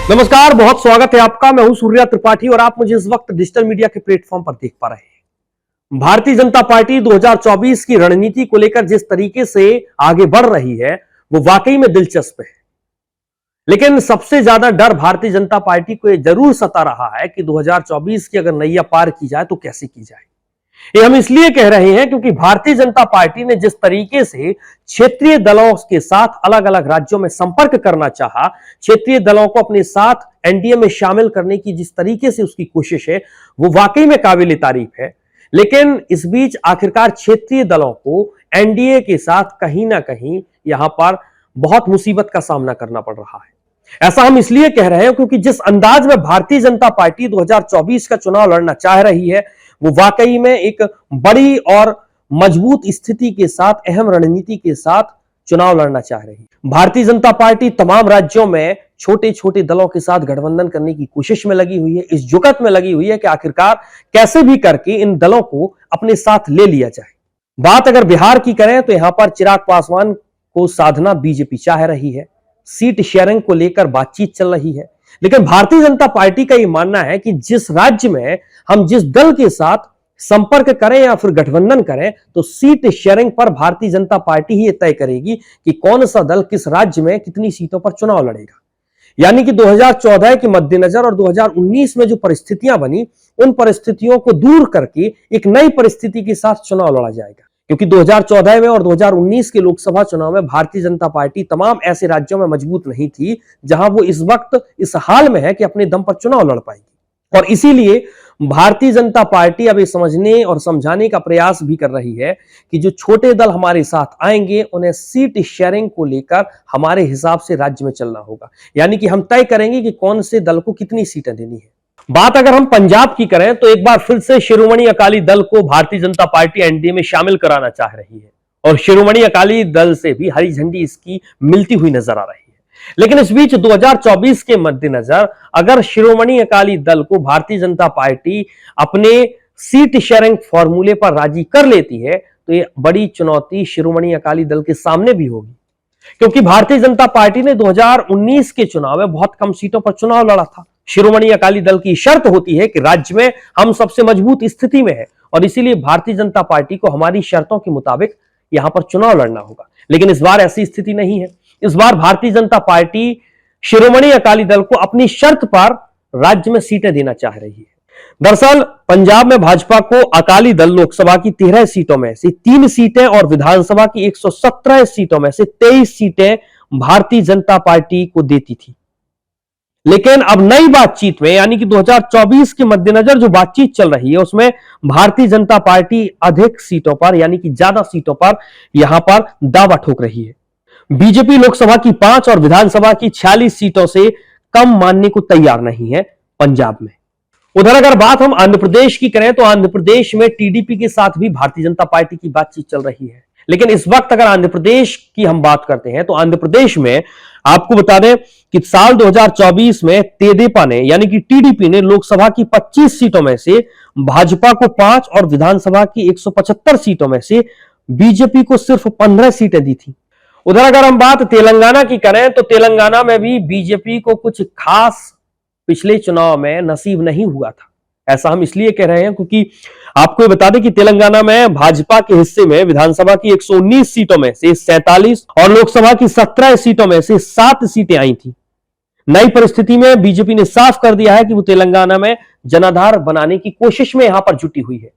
नमस्कार, बहुत स्वागत है आपका। मैं हूं सूर्या त्रिपाठी और आप मुझे इस वक्त डिजिटल मीडिया के प्लेटफॉर्म पर देख पा रहे हैं। भारतीय जनता पार्टी 2024 की रणनीति को लेकर जिस तरीके से आगे बढ़ रही है वो वाकई में दिलचस्प है। लेकिन सबसे ज्यादा डर भारतीय जनता पार्टी को यह जरूर सता रहा है कि 2024 की अगर नैया पार की जाए तो कैसे की जाए। ये हम इसलिए कह रहे हैं क्योंकि भारतीय जनता पार्टी ने जिस तरीके से क्षेत्रीय दलों के साथ अलग अलग राज्यों में संपर्क करना चाहा, क्षेत्रीय दलों को अपने साथ एनडीए में शामिल करने की जिस तरीके से उसकी कोशिश है वो वाकई में काबिल तारीफ है। लेकिन इस बीच आखिरकार क्षेत्रीय दलों को एनडीए के साथ कहीं ना कहीं यहां पर बहुत मुसीबत का सामना करना पड़ रहा है। ऐसा हम इसलिए कह रहे हैं क्योंकि जिस अंदाज में भारतीय जनता पार्टी 2024 का चुनाव लड़ना चाह रही है वो वाकई में एक बड़ी और मजबूत स्थिति के साथ, अहम रणनीति के साथ चुनाव लड़ना चाह रही है। भारतीय जनता पार्टी तमाम राज्यों में छोटे छोटे दलों के साथ गठबंधन करने की कोशिश में लगी हुई है, इस जुगत में लगी हुई है कि आखिरकार कैसे भी करके इन दलों को अपने साथ ले लिया जाए। बात अगर बिहार की करें तो यहां पर चिराग पासवान को साधना बीजेपी चाह रही है, सीट शेयरिंग को लेकर बातचीत चल रही है। लेकिन भारतीय जनता पार्टी का यह मानना है कि जिस राज्य में हम जिस दल के साथ संपर्क करें या फिर गठबंधन करें तो सीट शेयरिंग पर भारतीय जनता पार्टी ही तय करेगी कि कौन सा दल किस राज्य में कितनी सीटों पर चुनाव लड़ेगा। यानी कि 2014 के मद्देनजर और 2019 में जो परिस्थितियां बनी उन परिस्थितियों को दूर करके एक नई परिस्थिति के साथ चुनाव लड़ा जाएगा। क्योंकि 2014 में और 2019 के लोकसभा चुनाव में भारतीय जनता पार्टी तमाम ऐसे राज्यों में मजबूत नहीं थी जहां वो इस वक्त इस हाल में है कि अपने दम पर चुनाव लड़ पाएगी। और इसीलिए भारतीय जनता पार्टी अब ये समझने और समझाने का प्रयास भी कर रही है कि जो छोटे दल हमारे साथ आएंगे उन्हें सीट शेयरिंग को लेकर हमारे हिसाब से राज्य में चलना होगा। यानी कि हम तय करेंगे कि कौन से दल को कितनी सीटें देनी है। बात अगर हम पंजाब की करें तो एक बार फिर से शिरोमणि अकाली दल को भारतीय जनता पार्टी एनडीए में शामिल कराना चाह रही है और शिरोमणि अकाली दल से भी हरी झंडी इसकी मिलती हुई नजर आ रही है। लेकिन इस बीच 2024 के मद्देनजर अगर शिरोमणि अकाली दल को भारतीय जनता पार्टी अपने सीट शेयरिंग फॉर्मूले पर राजी कर लेती है तो ये बड़ी चुनौती शिरोमणि अकाली दल के सामने भी होगी। क्योंकि भारतीय जनता पार्टी ने 2019 के चुनाव में बहुत कम सीटों पर चुनाव लड़ा था। शिरोमणि अकाली दल की शर्त होती है कि राज्य में हम सबसे मजबूत स्थिति में है और इसीलिए भारतीय जनता पार्टी को हमारी शर्तों के मुताबिक यहां पर चुनाव लड़ना होगा। लेकिन इस बार ऐसी स्थिति नहीं है। इस बार भारतीय जनता पार्टी शिरोमणि अकाली दल को अपनी शर्त पर राज्य में सीटें देना चाह रही है। दरअसल पंजाब में भाजपा को अकाली दल लोकसभा की 13 सीटों में से 3 सीटें और विधानसभा की 117 सीटों में से 23 सीटें भारतीय जनता पार्टी को देती थी। लेकिन अब नई बातचीत में यानी कि 2024 के मद्देनजर जो बातचीत चल रही है उसमें भारतीय जनता पार्टी अधिक सीटों पर यानी कि ज्यादा सीटों पर यहां पर दावा ठोक रही है। बीजेपी लोकसभा की 5 और विधानसभा की 46 सीटों से कम मानने को तैयार नहीं है पंजाब में। उधर अगर बात हम आंध्र प्रदेश की करें तो आंध्र प्रदेश में टीडीपी के साथ भी भारतीय जनता पार्टी की बातचीत चल रही है। लेकिन इस वक्त अगर आंध्र प्रदेश की हम बात करते हैं तो आंध्र प्रदेश में आपको बता दें कि साल 2024 में तेदेपा ने यानी कि टीडीपी ने लोकसभा की 25 सीटों में से भाजपा को 5 और विधानसभा की 175 सीटों में से बीजेपी को सिर्फ 15 सीटें दी थी। उधर अगर हम बात तेलंगाना की करें तो तेलंगाना में भी बीजेपी को कुछ खास पिछले चुनाव में नसीब नहीं हुआ था। ऐसा हम इसलिए कह रहे हैं क्योंकि आपको बता दें कि तेलंगाना में भाजपा के हिस्से में विधानसभा की 119 सीटों में से 47 और लोकसभा की 17 सीटों में से 7 सीटें आई थी। नई परिस्थिति में बीजेपी ने साफ कर दिया है कि वो तेलंगाना में जनाधार बनाने की कोशिश में यहां पर जुटी हुई है।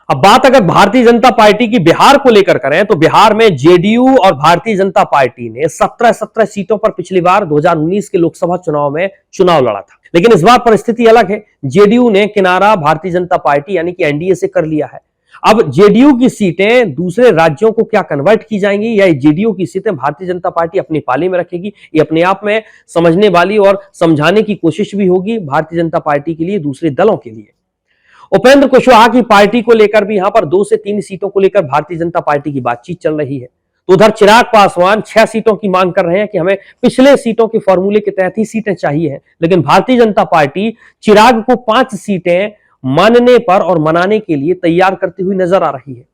अब बात अगर भारतीय जनता पार्टी की बिहार को लेकर करें तो बिहार में जेडीयू और भारतीय जनता पार्टी ने 17 सीटों पर पिछली बार 2019 के लोकसभा चुनाव में चुनाव लड़ा था। लेकिन इस बार परिस्थिति अलग है। जेडीयू ने किनारा भारतीय जनता पार्टी यानी कि एनडीए से कर लिया है। अब जेडीयू की सीटें दूसरे राज्यों को क्या कन्वर्ट की जाएंगी या जेडीयू की सीटें भारतीय जनता पार्टी अपनी पाली में रखेगी, ये अपने आप में समझने वाली और समझाने की कोशिश भी होगी भारतीय जनता पार्टी के लिए, दूसरे दलों के लिए। उपेंद्र कुशवाहा की पार्टी को लेकर भी यहां पर 2 से 3 सीटों को लेकर भारतीय जनता पार्टी की बातचीत चल रही है। तो उधर चिराग पासवान 6 सीटों की मांग कर रहे हैं कि हमें पिछले सीटों के फॉर्मूले के तहत ही सीटें चाहिए हैं। लेकिन भारतीय जनता पार्टी चिराग को 5 सीटें मानने पर और मनाने के लिए तैयार करती हुई नजर आ रही है।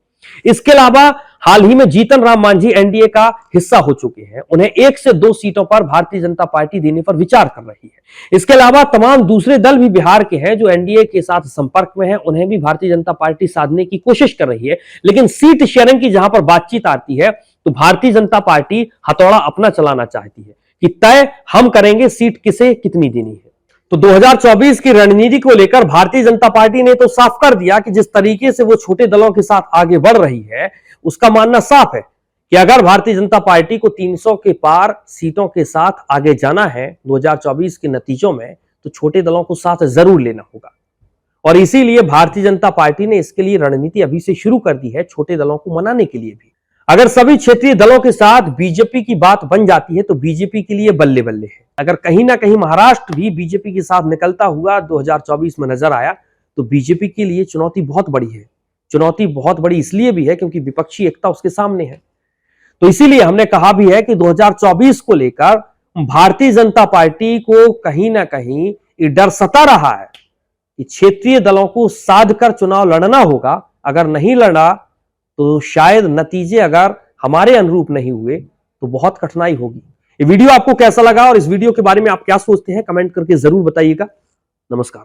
इसके अलावा हाल ही में जीतन राम मांझी एनडीए का हिस्सा हो चुके हैं, उन्हें 1 से 2 सीटों पर भारतीय जनता पार्टी देने पर विचार कर रही है। इसके अलावा तमाम दूसरे दल भी बिहार के हैं जो एनडीए के साथ संपर्क में हैं, उन्हें भी भारतीय जनता पार्टी साधने की कोशिश कर रही है। लेकिन सीट शेयरिंग की जहां पर बातचीत आती है तो भारतीय जनता पार्टी हथौड़ा अपना चलाना चाहती है कि तय हम करेंगे सीट किसे कितनी देनी है। तो 2024 की रणनीति को लेकर भारतीय जनता पार्टी ने तो साफ कर दिया कि जिस तरीके से वो छोटे दलों के साथ आगे बढ़ रही है, उसका मानना साफ है कि अगर भारतीय जनता पार्टी को 300 के पार सीटों के साथ आगे जाना है 2024 के नतीजों में, तो छोटे दलों को साथ जरूर लेना होगा। और इसीलिए भारतीय जनता पार्टी ने इसके लिए रणनीति अभी से शुरू कर दी है, छोटे दलों को मनाने के लिए भी। अगर सभी क्षेत्रीय दलों के साथ बीजेपी की बात बन जाती है तो बीजेपी के लिए बल्ले बल्ले है। अगर कहीं ना कहीं महाराष्ट्र भी बीजेपी के साथ निकलता हुआ 2024 में नजर आया तो बीजेपी के लिए चुनौती बहुत बड़ी है। चुनौती बहुत बड़ी इसलिए भी है क्योंकि विपक्षी एकता उसके सामने है। तो इसीलिए हमने कहा भी है कि 2024 को लेकर भारतीय जनता पार्टी को कहीं ना कहीं ये डर सता रहा है कि क्षेत्रीय दलों को साध कर चुनाव लड़ना होगा। अगर नहीं लड़ा तो शायद नतीजे अगर हमारे अनुरूप नहीं हुए तो बहुत कठिनाई होगी। ये वीडियो आपको कैसा लगा और इस वीडियो के बारे में आप क्या सोचते हैं, कमेंट करके जरूर बताइएगा। नमस्कार।